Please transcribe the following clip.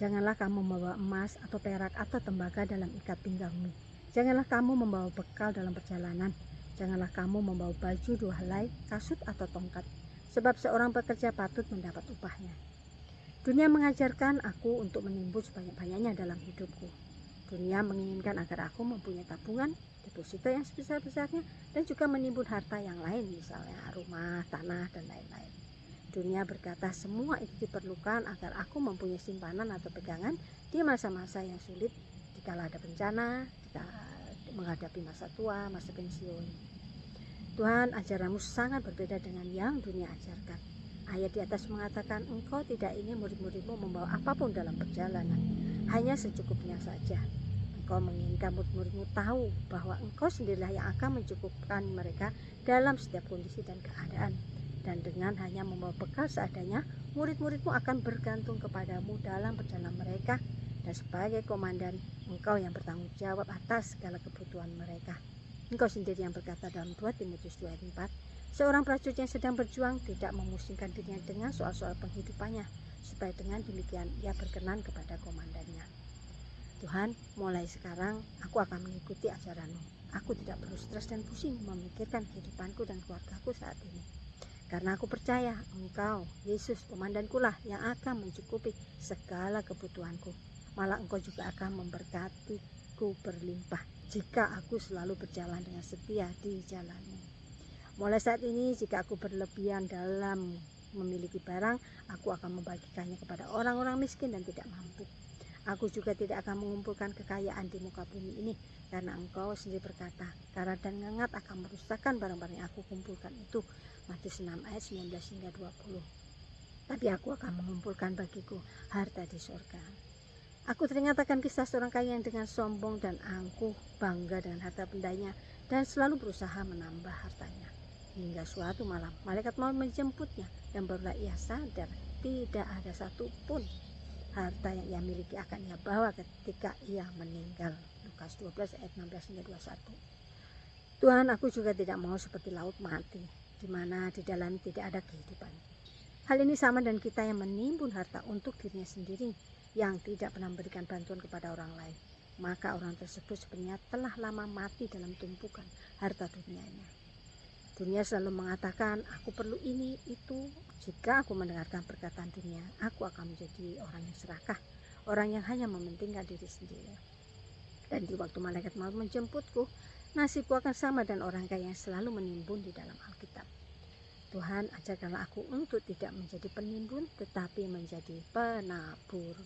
Janganlah kamu membawa emas atau perak atau tembaga dalam ikat pinggangmu. Janganlah kamu membawa bekal dalam perjalanan. Janganlah kamu membawa baju 2 helai, kasut atau tongkat, sebab seorang pekerja patut mendapat upahnya. Dunia mengajarkan aku untuk menimbun sebanyak-banyaknya dalam hidupku. Dunia menginginkan agar aku mempunyai tabungan, deposito yang sebesar-besarnya, dan juga menimbun harta yang lain, misalnya rumah, tanah, dan lain-lain. Dunia berkata semua itu diperlukan agar aku mempunyai simpanan atau pegangan di masa-masa yang sulit, dikala ada bencana, menghadapi masa tua, masa pensiun. Tuhan, ajaranmu sangat berbeda dengan yang dunia ajarkan. Ayat di atas mengatakan engkau tidak ingin murid-muridmu membawa apapun dalam perjalanan, hanya secukupnya saja. Engkau menginginkan murid-muridmu tahu bahwa engkau sendirilah yang akan mencukupkan mereka dalam setiap kondisi dan keadaan. Dan dengan hanya membawa bekal seadanya, murid-muridmu akan bergantung kepadamu dalam perjalanan mereka, dan sebagai komandan, engkau yang bertanggung jawab atas segala kebutuhan mereka. Engkau sendiri yang berkata dalam 2 Timotius 2:4, seorang prajurit yang sedang berjuang tidak memusingkan dirinya dengan soal-soal penghidupannya, supaya dengan demikian ia berkenan kepada komandannya. Tuhan, mulai sekarang aku akan mengikuti ajaranmu. Aku tidak perlu stres dan pusing memikirkan kehidupanku dan keluargaku saat ini. Karena aku percaya engkau, Yesus, komandanku lah yang akan mencukupi segala kebutuhanku. Malah engkau juga akan memberkatiku berlimpah jika aku selalu berjalan dengan setia di jalanmu. Mulai saat ini, jika aku berlebihan dalam memiliki barang, aku akan membagikannya kepada orang-orang miskin dan tidak mampu. Aku juga tidak akan mengumpulkan kekayaan di muka bumi ini, karena engkau sendiri berkata, karat dan ngengat akan merusakkan barang-barang yang aku kumpulkan itu. Matius 6 ayat 19 hingga 20. Tapi aku akan mengumpulkan bagiku harta di surga. Aku teringat akan kisah seorang kaya yang dengan sombong dan angkuh bangga dengan harta bendanya dan selalu berusaha menambah hartanya. Hingga suatu malam malaikat maut menjemputnya, dan barulah ia sadar tidak ada satupun harta yang ia miliki akan ia bawa ketika ia meninggal. Lukas 12 ayat 16 hingga 21. Tuhan, aku juga tidak mau seperti laut mati, di mana di dalam tidak ada kehidupan. Hal ini sama dengan kita yang menimbun harta untuk dirinya sendiri, yang tidak pernah memberikan bantuan kepada orang lain. Maka orang tersebut sebenarnya telah lama mati dalam tumpukan harta dunianya. Dunia selalu mengatakan, aku perlu ini, itu. Jika aku mendengarkan perkataan dunia, aku akan menjadi orang yang serakah, orang yang hanya mementingkan diri sendiri. Dan di waktu malaikat maut menjemputku, nasibku akan sama dengan orang kaya yang selalu menimbun di dalam Alkitab. Tuhan, ajarkanlah aku untuk tidak menjadi penimbun, tetapi menjadi penabur.